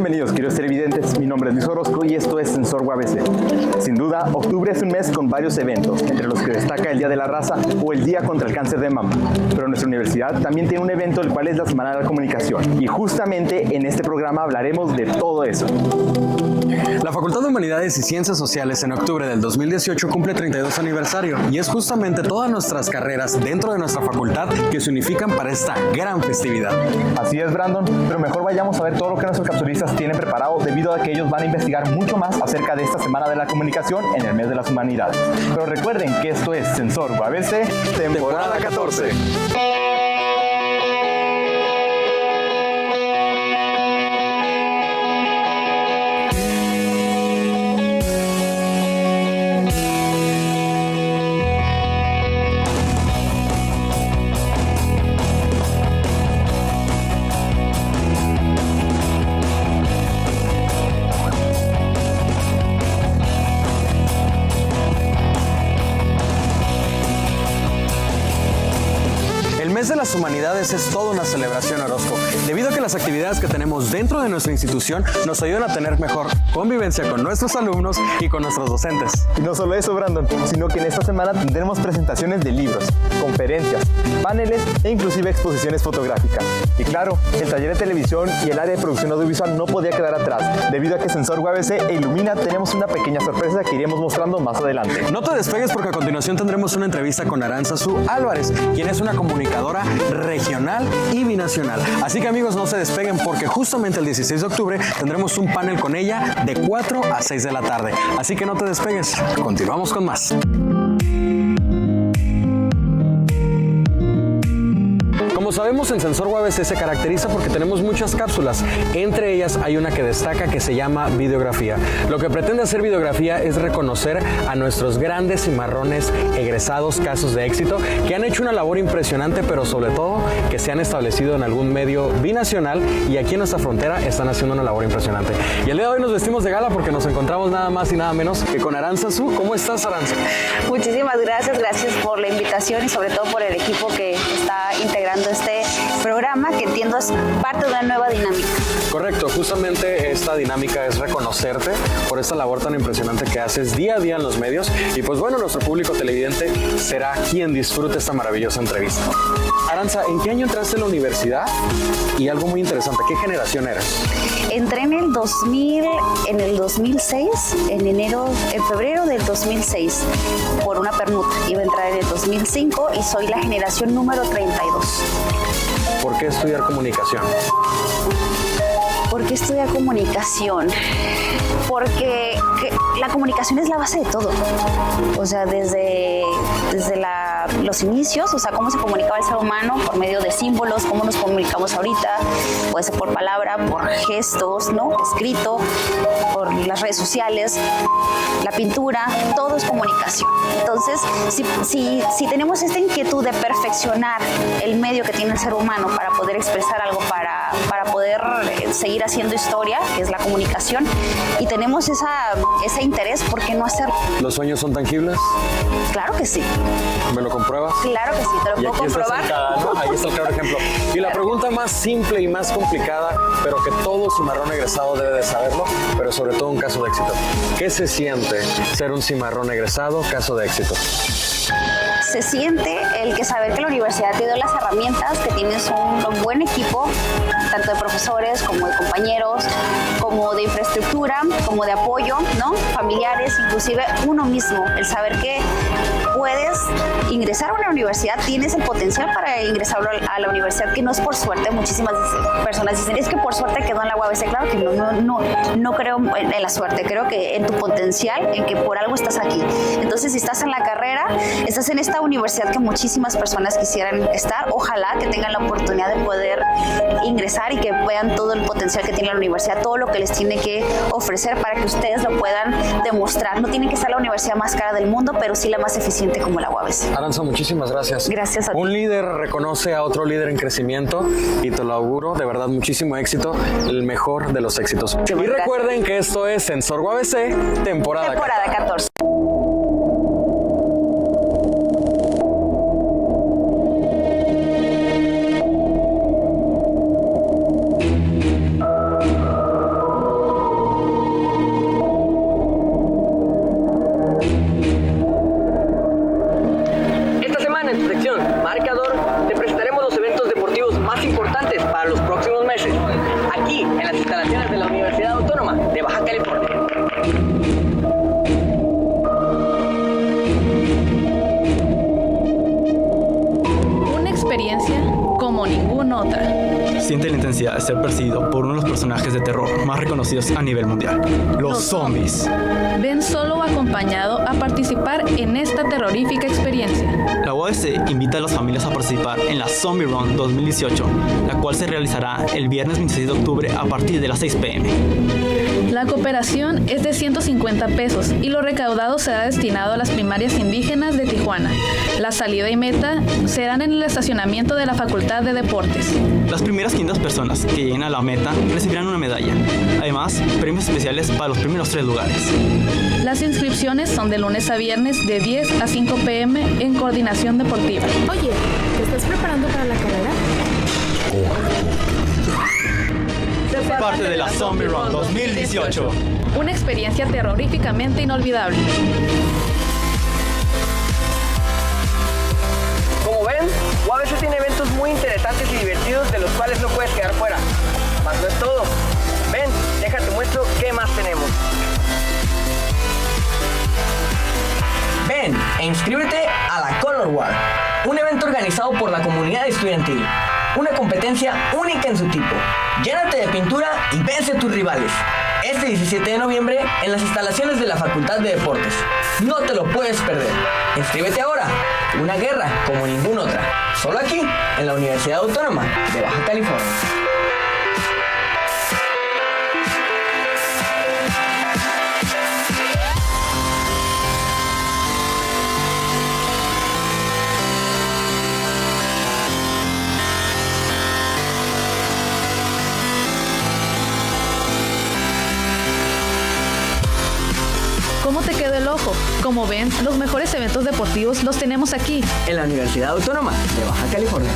Bienvenidos, queridos televidentes. Mi nombre es Luis Orozco y esto es Sensor UABC. Sin duda, octubre es un mes con varios eventos, entre los que destaca el Día de la Raza o el Día contra el Cáncer de Mama. Pero nuestra universidad también tiene un evento, el cual es la Semana de la Comunicación. Y justamente en este programa hablaremos de todo eso. La Facultad de Humanidades y Ciencias Sociales en octubre del 2018 cumple 32 aniversario y es justamente todas nuestras carreras dentro de nuestra facultad que se unifican para esta gran festividad. Así es, Brandon, pero mejor vayamos a ver todo lo que nuestros capsulistas tienen preparado debido a que ellos van a investigar mucho más acerca de esta Semana de la Comunicación en el mes de las Humanidades. Pero recuerden que esto es Sensor UABC, temporada 14. El mes de las Humanidades es toda una celebración, Orozco, debido a que las actividades que tenemos dentro de nuestra institución nos ayudan a tener mejor convivencia con nuestros alumnos y con nuestros docentes. Y no solo eso, Brandon, sino que en esta semana tendremos presentaciones de libros, conferencias, paneles e inclusive exposiciones fotográficas. Y claro, el taller de televisión y el área de producción audiovisual no podía quedar atrás, debido a que Sensor UABC e Ilumina tenemos una pequeña sorpresa que iremos mostrando más adelante. No te despegues porque a continuación tendremos una entrevista con Arantzazu Álvarez, quien es una comunicadora regional y binacional. Así que amigos, no se despeguen porque justamente el 16 de octubre tendremos un panel con ella de 4 a 6 de la tarde. Así que no te despegues, continuamos con más. Como sabemos, en Sensor UABC se caracteriza porque tenemos muchas cápsulas. Entre ellas hay una que destaca que se llama videografía. Lo que pretende hacer videografía es reconocer a nuestros grandes cimarrones egresados, casos de éxito, que han hecho una labor impresionante, pero sobre todo que se han establecido en algún medio binacional y aquí en nuestra frontera están haciendo una labor impresionante. Y el día de hoy nos vestimos de gala porque nos encontramos nada más y nada menos que con Arantzazu. ¿Cómo estás, Arantza? Muchísimas gracias por la invitación y sobre todo por el equipo que está integrando este programa, que entiendo es parte de una nueva dinámica. Correcto, justamente esta dinámica es reconocerte por esta labor tan impresionante que haces día a día en los medios y pues bueno, nuestro público televidente será quien disfrute esta maravillosa entrevista. Arantza, ¿en qué año entraste a la universidad? Y algo muy interesante, ¿qué generación eres? Entré en el 2006, en febrero del 2006, por una permuta. Iba a entrar en el 2005 y soy la generación número 32. ¿Por qué estudiar comunicación? ¿Por qué estudiar comunicación? Porque la comunicación es la base de todo. O sea, desde los inicios, o sea, cómo se comunicaba el ser humano por medio de símbolos, cómo nos comunicamos ahorita, puede ser por palabra, por gestos, ¿no? Escrito, por las redes sociales, la pintura, todo es comunicación. Entonces, si tenemos esta inquietud de perfeccionar el medio que tiene el ser humano para poder expresar algo, para poder seguir haciendo historia, que es la comunicación, y tenemos ese interés, ¿por qué no hacerlo? ¿Los sueños son tangibles? Claro que sí. ¿Me lo compruebas? Claro que sí, te lo puedo comprobar. Ahí está el claro ejemplo. Y la pregunta más simple y más complicada, pero que todo cimarrón egresado debe de saberlo, pero sobre todo un caso de éxito. ¿Qué se siente ser un cimarrón egresado, caso de éxito? Se siente el saber que la universidad te dio las herramientas, que tienes un buen equipo, tanto de profesores como de compañeros, como de infraestructura, como de apoyo, ¿no? Familiares, inclusive uno mismo, el saber que puedes ingresar a una universidad, tienes el potencial para ingresar a la universidad, que no es por suerte. Muchísimas personas dicen, es que por suerte quedó en la UABC. Claro que no creo en la suerte, creo que en tu potencial, en que por algo estás aquí. Entonces, si estás en la carrera, estás en esta universidad que muchísimas personas quisieran estar, ojalá que tengan la oportunidad de poder ingresar y que vean todo el potencial que tiene la universidad, todo lo que les tiene que ofrecer para que ustedes lo puedan demostrar. No tiene que ser la universidad más cara del mundo, pero sí la más eficiente como la UABC. Arantza, muchísimas gracias. Gracias a ti. Un líder reconoce a otro líder en crecimiento y te lo auguro, de verdad, muchísimo éxito, el mejor de los éxitos. Y recuerden que esto es Sensor UABC, temporada 14. posibilidad de ser perseguido por uno de los personajes de terror más reconocidos a nivel mundial, los zombies. Ven solo o acompañado a participar en esta terrorífica experiencia. La UABC invita a las familias a participar en la Zombie Run 2018, la cual se realizará el viernes 26 de octubre a partir de las 6 p.m. La cooperación es de 150 pesos y lo recaudado será destinado a las primarias indígenas de Tijuana. La salida y meta serán en el estacionamiento de la Facultad de Deportes. Las primeras 500 personas que lleguen a la meta recibirán una medalla. Además, premios especiales para los primeros 3 lugares. Las inscripciones son de lunes a viernes de 10 a 5 p.m. en Coordinación Deportiva. Oye, ¿te estás preparando para la carrera? Parte de la Zombie Run 2018. Una experiencia terroríficamente inolvidable. Como ven, UABC tiene eventos muy interesantes y divertidos de los cuales no puedes quedar fuera. Mas no es todo. Ven, déjate muestro qué más tenemos. Ven e inscríbete a la Color War, un evento organizado por la comunidad estudiantil. Una competencia única en su tipo. Llénate de pintura y vence a tus rivales. Este 17 de noviembre en las instalaciones de la Facultad de Deportes. No te lo puedes perder. Inscríbete ahora. Una guerra como ninguna otra. Solo aquí, en la Universidad Autónoma de Baja California. ¿Cómo te quedó el ojo? Como ven, los mejores eventos deportivos los tenemos aquí, En la Universidad Autónoma de Baja California.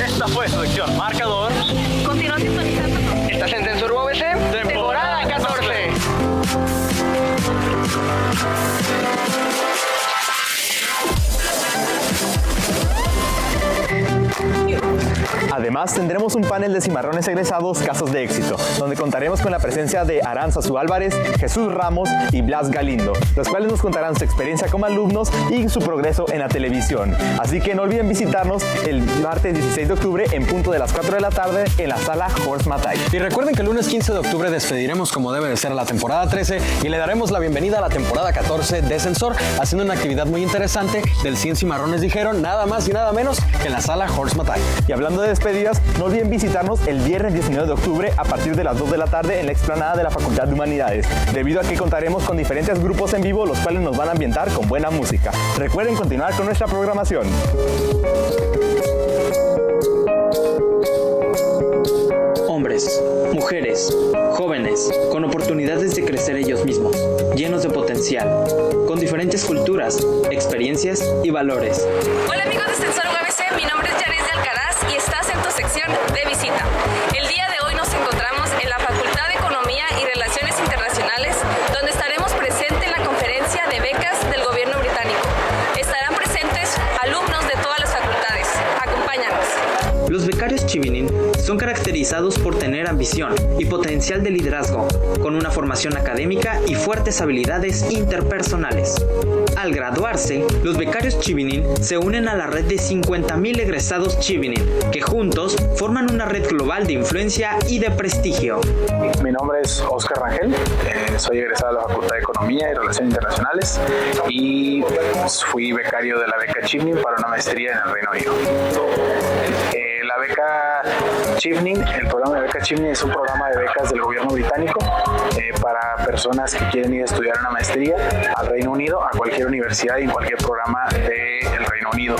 Esta fue su sección Marcador. Continúa sintonizando. Estás en Sensor UABC, temporada 14. Además, tendremos un panel de cimarrones egresados casos de éxito, donde contaremos con la presencia de Arantzazu Álvarez, Jesús Ramos y Blas Galindo, los cuales nos contarán su experiencia como alumnos y su progreso en la televisión. Así que no olviden visitarnos el martes 16 de octubre en punto de las 4 de la tarde en la sala Horst Mattei. Y recuerden que el lunes 15 de octubre despediremos como debe de ser la temporada 13 y le daremos la bienvenida a la temporada 14 de Sensor, haciendo una actividad muy interesante del 100 cimarrones dijeron, nada más y nada menos que en la sala Horst Mattei. Y hablando de despedidas, no olviden visitarnos el viernes 19 de octubre a partir de las 2 de la tarde en la explanada de la Facultad de Humanidades, debido a que contaremos con diferentes grupos en vivo los cuales nos van a ambientar con buena música. Recuerden continuar con nuestra programación. Hombres, mujeres, jóvenes, con oportunidades de crecer ellos mismos, llenos de potencial, con diferentes culturas, experiencias y valores. Hola amigos de Sensor UABC, mi nombre es Yaris de Alcaraz y estás en tu sección de visita. El día de hoy nos encontramos en la Facultad de Economía y Relaciones Internacionales, donde estaremos presentes en la conferencia de becas del gobierno británico. Estarán presentes alumnos de todas las facultades. Acompáñanos. Los becarios Chevening son caracterizados por tener ambición y potencial de liderazgo, con una formación académica y fuertes habilidades interpersonales. Al graduarse, los becarios Chevening se unen a la red de 50,000 egresados Chevening, que juntos forman una red global de influencia y de prestigio. Mi nombre es Oscar Rangel, soy egresado de la Facultad de Economía y Relaciones Internacionales y fui becario de la beca Chevening para una maestría en el Reino Unido. La beca Chevening, el programa de beca Chevening es un programa de becas del gobierno británico para personas que quieren ir a estudiar una maestría al Reino Unido, a cualquier universidad y en cualquier programa del Reino Unido.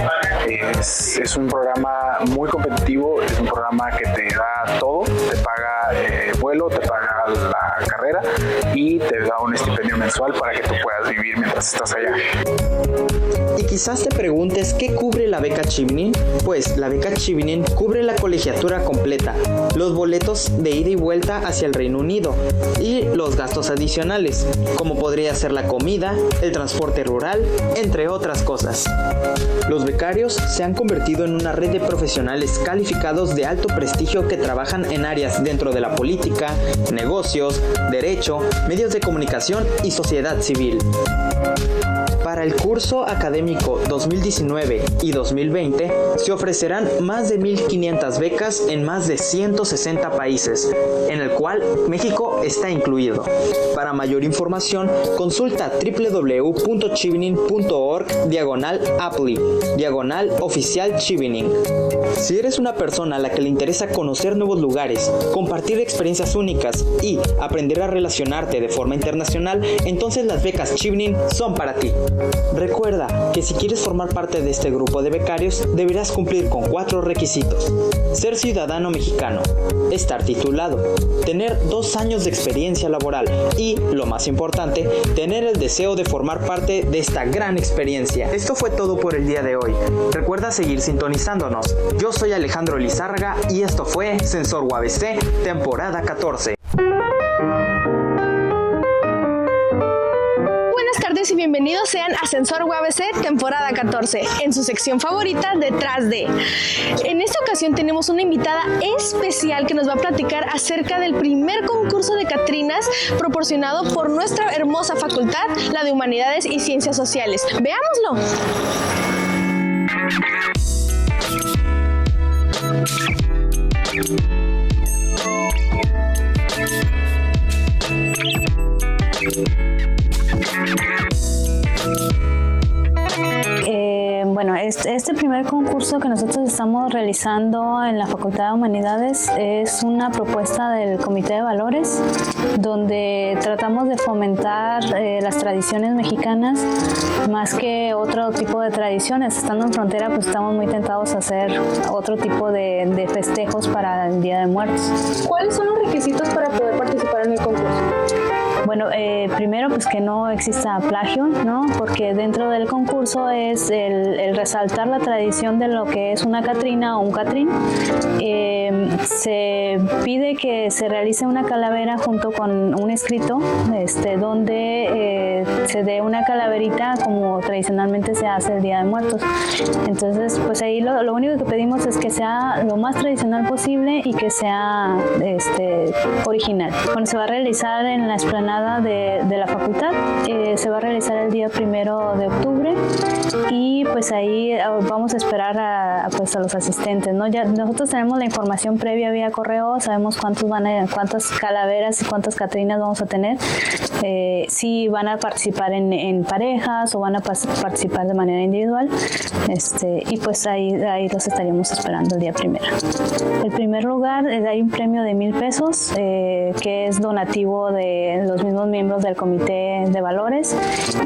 Es un programa muy competitivo, es un programa que te da todo, te paga vuelo, te paga la carrera y te da un estipendio mensual para que tú puedas vivir mientras estás allá. Y quizás te preguntes qué cubre la beca Chevening. Pues la beca Chevening cubre la colegiatura completa, los boletos de ida y vuelta hacia el Reino Unido y los gastos adicionales, como podría ser la comida, el transporte rural, entre otras cosas. Los becarios se han convertido en una red de profesionales calificados de alto prestigio que trabajan en áreas dentro de la política, negocios, derecho, medios de comunicación y sociedad civil. Para el curso académico 2019 y 2020 se ofrecerán más de 1,500 becas en más de 160 países, en el cual México está incluido. Para mayor información, consulta www.chevening.org/apply/oficial Chevening. Si eres una persona a la que le interesa conocer nuevos lugares, compartir experiencias únicas y aprender a relacionarte de forma internacional, entonces las becas Chevening son para ti. Recuerda que si quieres formar parte de este grupo de becarios, deberás cumplir con 4 requisitos: ser ciudadano mexicano, estar titulado, tener 2 años de experiencia laboral y, lo más importante, tener el deseo de formar parte de esta gran experiencia. Esto fue todo por el día de hoy. Recuerda seguir sintonizándonos. Yo soy Alejandro Lizárraga y esto fue Sensor UABC, temporada 14. Y bienvenidos sean a Sensor UABC temporada 14, en su sección favorita, Detrás de. En esta ocasión tenemos una invitada especial que nos va a platicar acerca del primer concurso de Catrinas proporcionado por nuestra hermosa facultad, la de Humanidades y Ciencias Sociales. ¡Veámoslo! Bueno, este primer concurso que nosotros estamos realizando en la Facultad de Humanidades es una propuesta del Comité de Valores, donde tratamos de fomentar las tradiciones mexicanas más que otro tipo de tradiciones. Estando en frontera, pues estamos muy tentados a hacer otro tipo de festejos para el Día de Muertos. ¿Cuáles son los requisitos para poder participar en el concurso? Bueno, primero pues que no exista plagio, ¿no? Porque dentro del concurso es el resaltar la tradición de lo que es una Catrina o un Catrín. Se pide que se realice una calavera junto con un escrito, donde se dé una calaverita como tradicionalmente se hace el Día de Muertos. Entonces, pues ahí lo único que pedimos es que sea lo más tradicional posible y que sea original. Bueno, se va a realizar en la explanada de la facultad, se va a realizar el día 1 de octubre y pues ahí vamos a esperar a los asistentes, ¿no? Ya nosotros tenemos la información previa vía correo, sabemos cuántas calaveras y cuántas Catrinas vamos a tener, si van a participar en parejas o van a participar de manera individual, y pues ahí los estaríamos esperando el día 1. El primer lugar, hay un premio de 1,000 pesos que es donativo de los mismos miembros del Comité de Valores,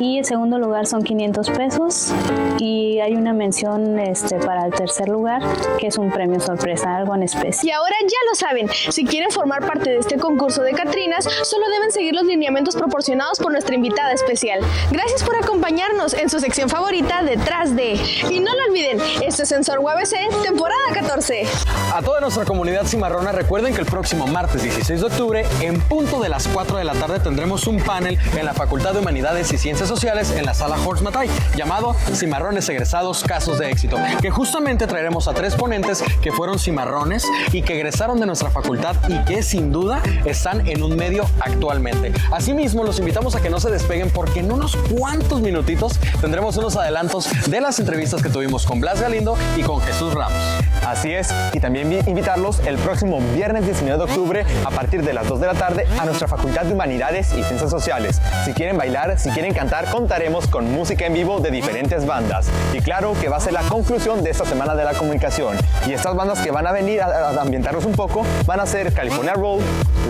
y el segundo lugar son 500 pesos y hay una mención para el tercer lugar, que es un premio sorpresa, algo en especie. Y ahora ya lo saben, si quieren formar parte de este concurso de Catrinas, solo deben seguir los lineamientos proporcionados por nuestra invitada especial. Gracias por acompañarnos en su sección favorita, Detrás de. Y no lo olviden, este es Sensor UABC, temporada 14. A toda nuestra comunidad cimarrona, recuerden que el próximo martes 16 de octubre, en punto de las 4 de la tarde, tendremos un panel en la Facultad de Humanidades y Ciencias Sociales en la Sala Horst Matay, llamado Cimarrones Egresados, Casos de Éxito, que justamente traeremos a 3 ponentes que fueron cimarrones y que egresaron de nuestra facultad y que sin duda están en un medio actualmente. Asimismo, los invitamos a que no se despeguen porque en unos cuantos minutitos tendremos unos adelantos de las entrevistas que tuvimos con Blas Galindo y con Jesús Ramos. Así es, y también invitarlos el próximo viernes 19 de octubre a partir de las 2 de la tarde a nuestra Facultad de Humanidades y Ciencias Sociales. Si quieren bailar, si quieren cantar, contaremos con música en vivo de diferentes bandas. Y claro que va a ser la conclusión de esta Semana de la Comunicación. Y estas bandas que van a venir a ambientarnos un poco van a ser California Roll,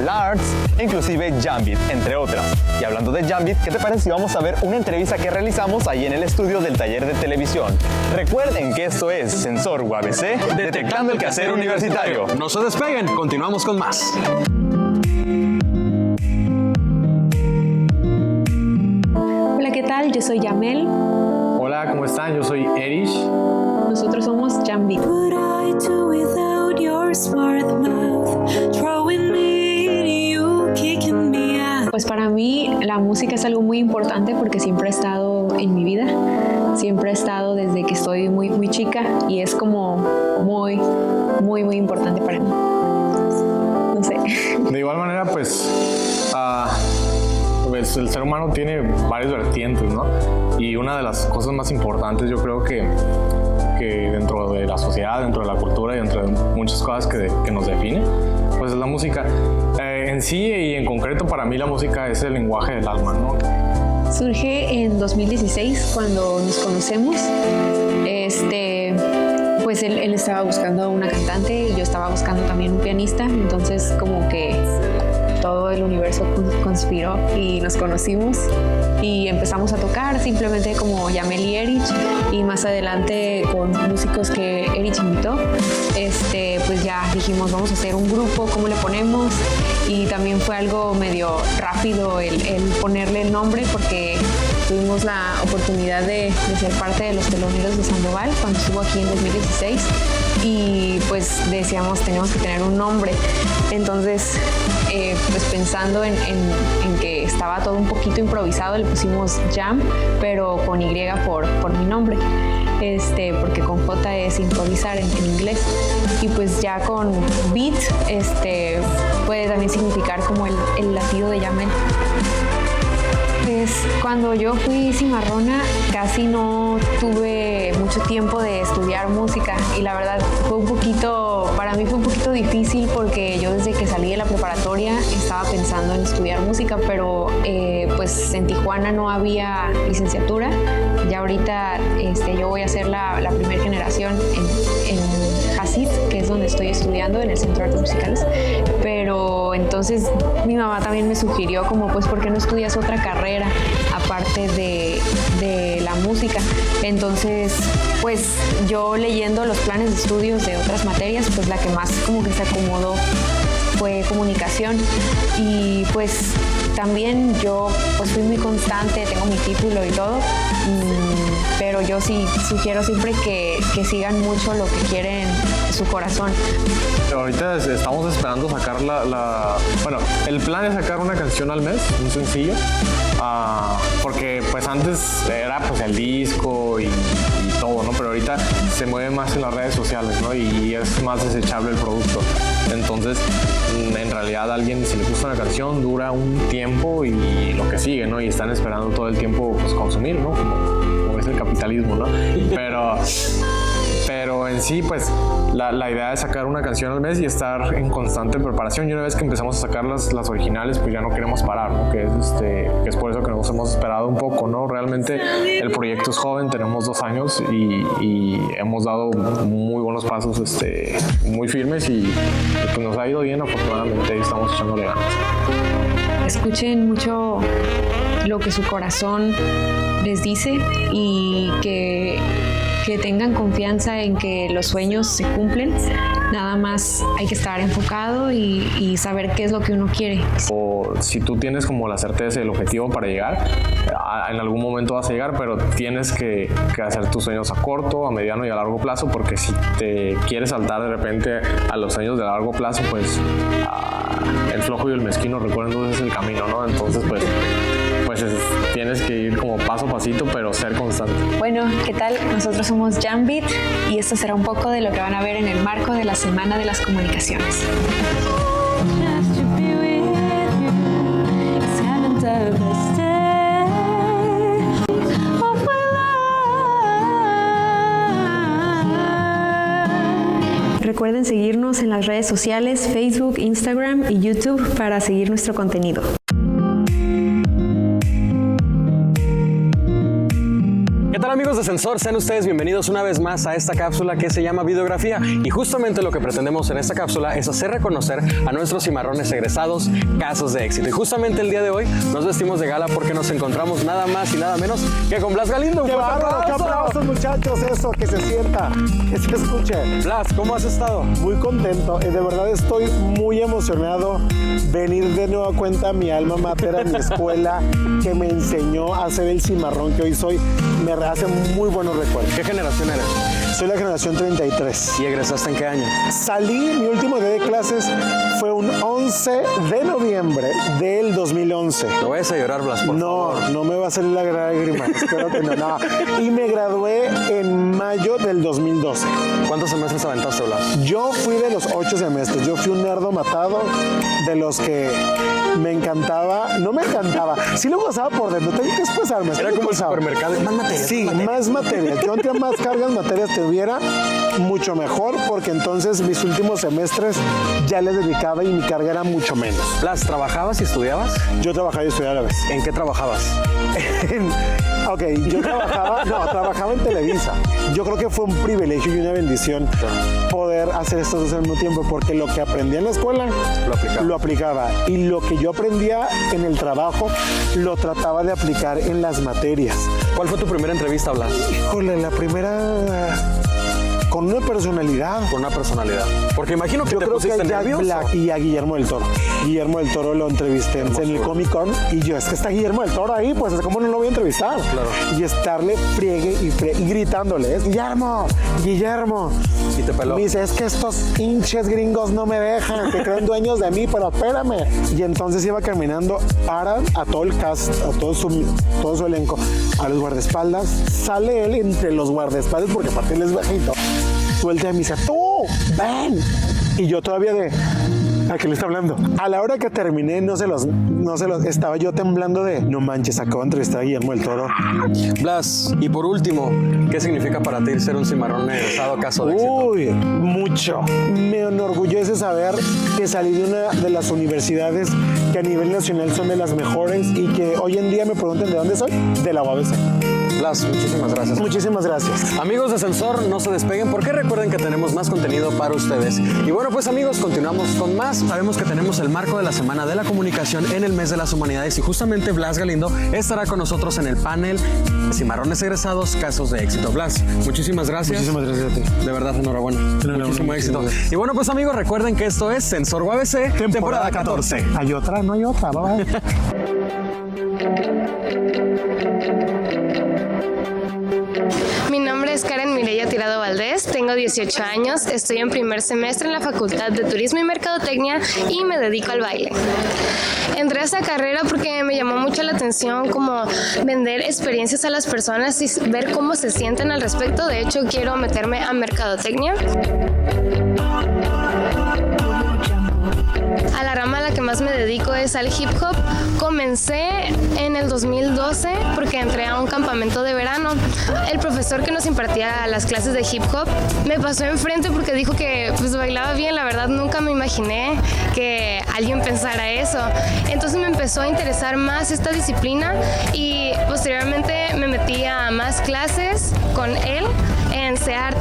Lards e inclusive Jambit, entre otras. Y hablando de Jambit, ¿qué te parece si vamos a ver una entrevista que realizamos ahí en el estudio del taller de televisión? Recuerden que esto es Sensor UABC, detectando el quehacer universitario. No se despeguen, continuamos con más. Hola, ¿qué tal? Yo soy Yamel. Hola, ¿cómo están? Yo soy Erish. Nosotros somos Jambit. Pues para mí la música es algo muy importante porque siempre ha estado en mi vida. siempre ha estado desde que estoy muy, muy chica y es como muy, muy, muy importante para mí. No sé. De igual manera, pues el ser humano tiene varias vertientes, ¿no? Y una de las cosas más importantes, yo creo que dentro de la sociedad, dentro de la cultura y dentro de muchas cosas que nos define, pues es la música. En sí y en concreto para mí la música es el lenguaje del alma, ¿no? Surge en 2016 cuando nos conocemos. Pues él estaba buscando una cantante y yo estaba buscando también un pianista, entonces como que todo el universo conspiró y nos conocimos y empezamos a tocar simplemente como Yamel y Erich, y más adelante con músicos que Erich invitó, pues ya dijimos vamos a hacer un grupo, ¿cómo le ponemos? Y también fue algo medio rápido el ponerle el nombre porque tuvimos la oportunidad de ser parte de los teloneros de Sandoval cuando estuvo aquí en 2016 y pues decíamos tenemos que tener un nombre. Entonces pues pensando en que estaba todo un poquito improvisado le pusimos Jam, pero con Y por mi nombre, porque con J es improvisar en inglés, y pues ya con Beat puede también significar como el latido de Yamel. Pues cuando yo fui cimarrona casi no tuve mucho tiempo de estudiar música y la verdad para mí fue un poquito difícil porque yo desde que salí de la preparatoria estaba pensando en estudiar música, pero pues en Tijuana no había licenciatura. Ya ahorita yo voy a hacer la primera generación en Hasid, que es donde estoy estudiando en el Centro de Artes Musicales, pero entonces mi mamá también me sugirió como pues ¿por qué no estudias otra carrera aparte de la música? Entonces pues yo leyendo los planes de estudios de otras materias, pues la que más como que se acomodó fue comunicación, y pues también yo pues fui muy constante, tengo mi título y todo, pero yo sí sugiero siempre que sigan mucho lo que quieren su corazón. Ahorita estamos esperando sacar bueno, el plan es sacar una canción al mes, un sencillo, porque pues antes era pues el disco y todo, ¿no? Pero ahorita se mueve más en las redes sociales, ¿no? Y es más desechable el producto. Entonces, en realidad a alguien si le gusta una canción dura un tiempo y lo que sigue, ¿no? Y están esperando todo el tiempo pues consumir, ¿no? Como es el capitalismo, ¿no? Pero en sí, pues, la idea es sacar una canción al mes y estar en constante preparación. Y una vez que empezamos a sacar las originales, pues ya no queremos parar, ¿no? Que es por eso que nos hemos esperado un poco, ¿no? Realmente el proyecto es joven, tenemos 2 años y hemos dado muy buenos pasos, muy firmes y pues nos ha ido bien, afortunadamente, y estamos echándole ganas. Escuchen mucho lo que su corazón les dice y que tengan confianza en que los sueños se cumplen. Nada más hay que estar enfocado y saber qué es lo que uno quiere. O si tú tienes como la certeza del objetivo para llegar, en algún momento vas a llegar, pero tienes que hacer tus sueños a corto, a mediano y a largo plazo, porque si te quieres saltar de repente a los sueños de largo plazo, pues el flojo y el mezquino, recuerden, ese es el camino, ¿no? Entonces pues tienes que ir como paso a pasito, pero ser constante. Bueno, ¿qué tal? Nosotros somos Jambeat y esto será un poco de lo que van a ver en el marco de la Semana de las Comunicaciones. Recuerden seguirnos en las redes sociales, Facebook, Instagram y YouTube para seguir nuestro contenido. ¿Qué tal, amigos de Sensor? Sean ustedes bienvenidos una vez más a esta cápsula que se llama Videografía, y justamente lo que pretendemos en esta cápsula es hacer reconocer a nuestros cimarrones egresados casos de éxito. Y justamente el día de hoy nos vestimos de gala porque nos encontramos nada más y nada menos que con Blas Galindo. ¡Qué bárbaro! ¡Qué aplausos, muchachos! Eso, que se sienta, que se escuche. Blas, ¿cómo has estado? Muy contento, de verdad estoy muy emocionado venir de nueva cuenta a mi alma mater, a mi escuela que me enseñó a hacer el cimarrón que hoy soy. Me hace muy buenos recuerdos. ¿Qué generación eres? Soy la generación 33. ¿Y egresaste en qué año? Salí, mi último día de clases fue un 11 de noviembre del 2011. No vayas a llorar, Blas, por favor. No me va a salir la lágrima. Espero que no. Y me gradué en mayo del 2012. ¿Cuántos semestres aventaste, Blas? Yo fui de los 8 semestres. Yo fui un nerdo matado, de los que me encantaba. No me encantaba. Sí lo gozaba por dentro. Tengo que expresarme. Era como el supermercado. Más materias. Sí, más materias. Yo entre más cargas materias tuviera, mucho mejor, porque entonces mis últimos semestres ya les dedicaba y mi carga era mucho menos. Blas, ¿trabajabas y estudiabas? Yo trabajaba y estudiaba a la vez. ¿En qué trabajabas? Yo trabajaba en Televisa. Yo creo que fue un privilegio y una bendición poder hacer estas dos al mismo tiempo, porque lo que aprendí en la escuela lo aplicaba, y lo que yo aprendía en el trabajo lo trataba de aplicar en las materias. ¿Cuál fue tu primera entrevista, Blas? Híjole, la primera... Con una personalidad. Con una personalidad. Porque imagino que yo te creo pusiste que a Jack nervioso. Black y a Guillermo del Toro. Guillermo del Toro lo entrevisté en el Comic Con, y yo, es que está Guillermo del Toro ahí, pues ¿cómo no lo voy a entrevistar? Claro. Y estarle friegue y gritándole, es Guillermo. Y te peló. Me dice, es que estos hinches gringos no me dejan, que creen dueños de mí, pero espérame. Y entonces iba caminando, paran a todo el cast, a todo su elenco, a los guardaespaldas. Sale él entre los guardaespaldas, porque aparte él es bajito. Suelta y me dice, ¡tú! ¡Ven! Y yo todavía ¿a qué le está hablando? A la hora que terminé, no se los, estaba yo temblando de, no manches, acabo de entrevistar a Guillermo del Toro. Blas, y por último, ¿qué significa para ti ser un cimarrón egresado caso de éxito? Uy, mucho. Me enorgullece saber que salí de una de las universidades que a nivel nacional son de las mejores, y que hoy en día me preguntan de dónde soy, de la UABC. Blas, muchísimas gracias. Muchísimas gracias. Amigos de Sensor, no se despeguen, porque recuerden que tenemos más contenido para ustedes. Y bueno, pues amigos, continuamos con más. Sabemos que tenemos el marco de la Semana de la Comunicación en el Mes de las Humanidades, y justamente Blas Galindo estará con nosotros en el panel Cimarrones Egresados, Casos de Éxito. Blas, muchísimas gracias. Muchísimas gracias a ti. De verdad, enhorabuena. Muchísimo éxito. Y bueno, pues amigos, recuerden que esto es Sensor UABC, temporada 14. ¿Hay otra? No hay otra. Bye. Mi nombre es Karen Mireya Tirado Valdés, tengo 18 años, estoy en primer semestre en la Facultad de Turismo y Mercadotecnia y me dedico al baile. Entré a esta carrera porque me llamó mucho la atención como vender experiencias a las personas y ver cómo se sienten al respecto. De hecho, quiero meterme a Mercadotecnia. A la rama a la que más me dedico es al hip hop. Comencé en el 2012 porque entré a un campamento de verano. El profesor que nos impartía las clases de hip hop me pasó enfrente porque dijo que pues bailaba bien. La verdad nunca me imaginé que alguien pensara eso. Entonces me empezó a interesar más esta disciplina y posteriormente me metí a más clases con él en CEART.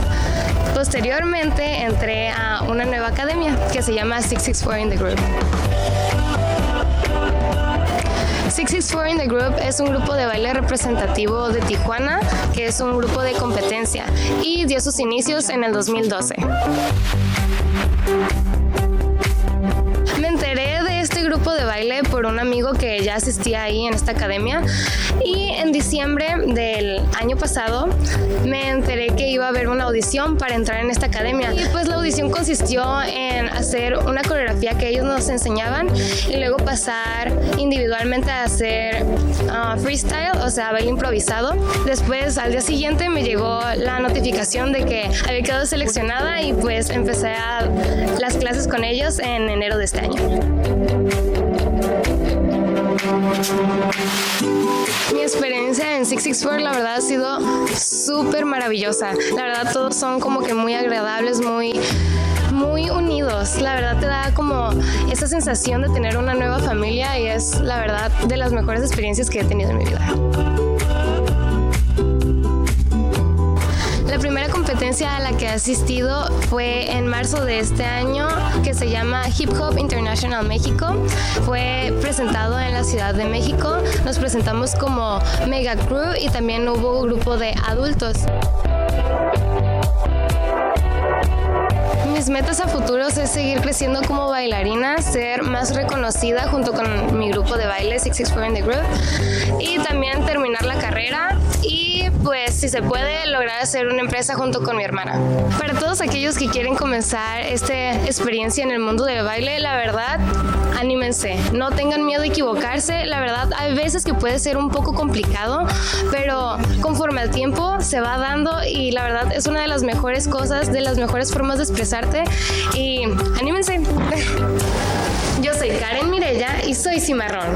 Posteriormente entré a una nueva academia que se llama 664 in the Group. 664 in the Group es un grupo de baile representativo de Tijuana, que es un grupo de competencia y dio sus inicios en el 2012. Me enteré de este grupo de baile por un amigo que ya asistía ahí en esta academia, y en diciembre del año pasado me enteré que iba a haber una audición para entrar en esta academia, y pues la audición consistió en hacer una coreografía que ellos nos enseñaban y luego pasar individualmente a hacer freestyle, o sea, baile improvisado. Después al día siguiente me llegó la notificación de que había quedado seleccionada y pues empecé las clases con ellos en enero de este año. Mi experiencia en 664 la verdad ha sido súper maravillosa. La verdad todos son como que muy agradables, muy unidos. La verdad te da como esa sensación de tener una nueva familia y es la verdad de las mejores experiencias que he tenido en mi vida. La primera competencia a la que he asistido fue en marzo de este año, que se llama Hip Hop International México. Fue presentado en la Ciudad de México. Nos presentamos como Mega Crew y también hubo un grupo de adultos. Mis metas a futuros es seguir creciendo como bailarina, ser más reconocida junto con mi grupo de baile 664 in the Group y también terminar la carrera y y pues si se puede lograr hacer una empresa junto con mi hermana. Para todos aquellos que quieren comenzar esta experiencia en el mundo de baile, la verdad, anímense, no tengan miedo de equivocarse. La verdad, hay veces que puede ser un poco complicado, pero conforme al tiempo se va dando y la verdad es una de las mejores cosas, de las mejores formas de expresarte y anímense. Yo soy Karen Mirella y soy cimarrón.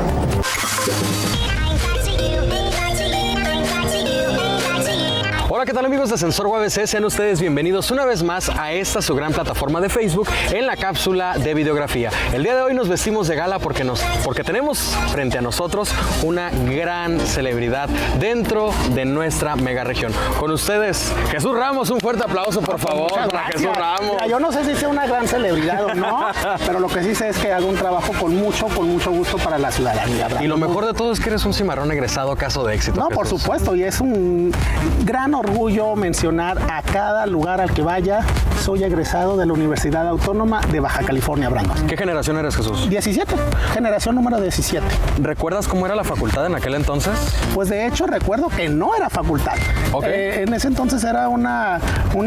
Hola, ¿qué tal amigos de Sensor UABC? Sean ustedes bienvenidos una vez más a esta su gran plataforma de Facebook en la cápsula de videografía. El día de hoy nos vestimos de gala porque tenemos frente a nosotros una gran celebridad dentro de nuestra mega región. Con ustedes, Jesús Ramos. Un fuerte aplauso, por favor, para Jesús Ramos. Mira, yo no sé si sea una gran celebridad o no, pero lo que sí sé es que hago un trabajo con mucho gusto para la ciudadanía. Y lo mejor de todo es que eres un cimarrón egresado, caso de éxito. No, Jesús. por supuesto, y es un gran orgullo mencionar a cada lugar al que vaya. Soy egresado de la Universidad Autónoma de Baja California, Brandon. ¿Qué generación eres, Jesús? 17, generación número 17. ¿Recuerdas cómo era la facultad en aquel entonces? Pues de hecho recuerdo que no era facultad. Okay. En ese entonces era una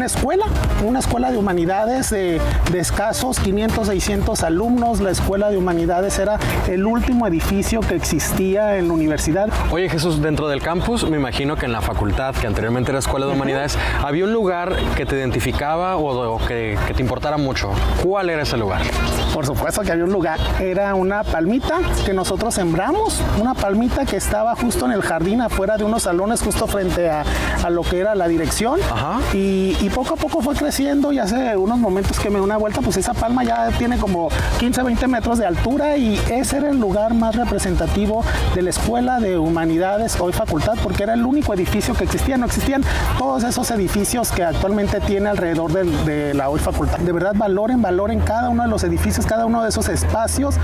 escuela de humanidades de escasos 500, 600 alumnos. La escuela de humanidades era el último edificio que existía en la universidad. Oye, Jesús, dentro del campus, me imagino que en la facultad, que anteriormente era Escuela de Humanidades, había un lugar que te identificaba o que te importara mucho. ¿Cuál era ese lugar? Por supuesto que había un lugar. Era una palmita que nosotros sembramos, una palmita que estaba justo en el jardín afuera de unos salones, justo frente a lo que era la dirección. Ajá. Y poco a poco fue creciendo, y hace unos momentos que me di una vuelta, pues esa palma ya tiene como 15, 20 metros de altura, y ese era el lugar más representativo de la Escuela de Humanidades, hoy facultad, porque era el único edificio que existía. No existían todos esos edificios que actualmente tiene alrededor de la hoy facultad. De verdad, valoren cada uno de los edificios, cada uno de esos espacios,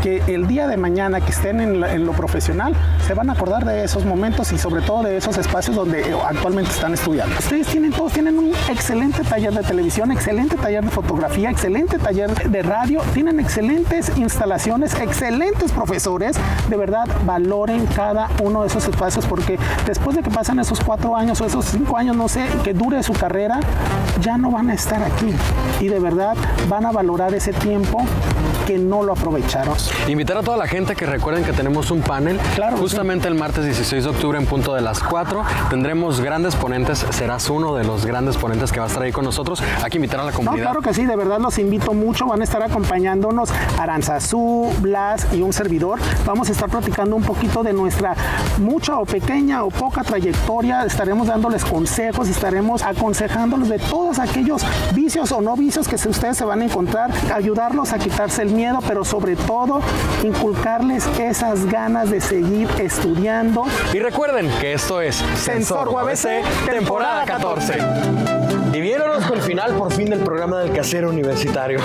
que el día de mañana que estén en lo profesional se van a acordar de esos momentos y sobre todo de esos espacios donde actualmente están estudiando. Ustedes todos tienen un excelente taller de televisión, excelente taller de fotografía, excelente taller de radio, tienen excelentes instalaciones, excelentes profesores. De verdad, valoren cada uno de esos espacios, porque después de que pasan esos 4 años o esos 5 años, no sé, que dure su carrera, ya no van a estar aquí, y de verdad van a valorar ese tiempo que no lo aprovecharon. Invitar a toda la gente que recuerden que tenemos un panel, claro, justamente sí. El martes 16 de octubre en punto de las 4 tendremos grandes ponentes. Serás uno de los grandes ponentes que va a estar ahí con nosotros. Hay que invitar a la comunidad. No, claro que sí, de verdad los invito mucho. Van a estar acompañándonos Aranzazú, Blas y un servidor. Vamos a estar platicando un poquito de nuestra mucha o pequeña o poca trayectoria. Estaremos dándoles consejos, estaremos aconsejándolos de todos aquellos vicios o no vicios que ustedes se van a encontrar, ayudarlos a quitarse el miedo, pero sobre todo inculcarles esas ganas de seguir estudiando. Y recuerden que esto es Sensor UABC, temporada 14. Y viéndonos con el final por fin del programa del quehacer universitario.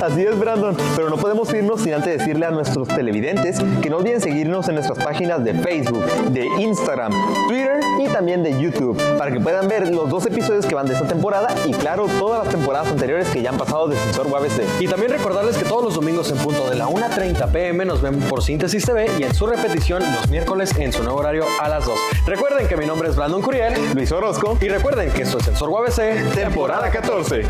Así es, Brandon, pero no podemos irnos sin antes decirle a nuestros televidentes que no olviden seguirnos en nuestras páginas de Facebook, de Instagram, Twitter y también de YouTube, para que puedan ver los 2 episodios que van de esta temporada y claro, todas las temporadas anteriores que ya han pasado de Sensor UABC. Y también recordarles que todos los domingos en punto de la 1:30 p.m. nos ven por Síntesis TV y en su repetición los miércoles en su nuevo horario a las 2. Recuerden que mi nombre es Brandon Curiel, Luis Orozco, y recuerden que esto es Sensor UABC, temporada 14.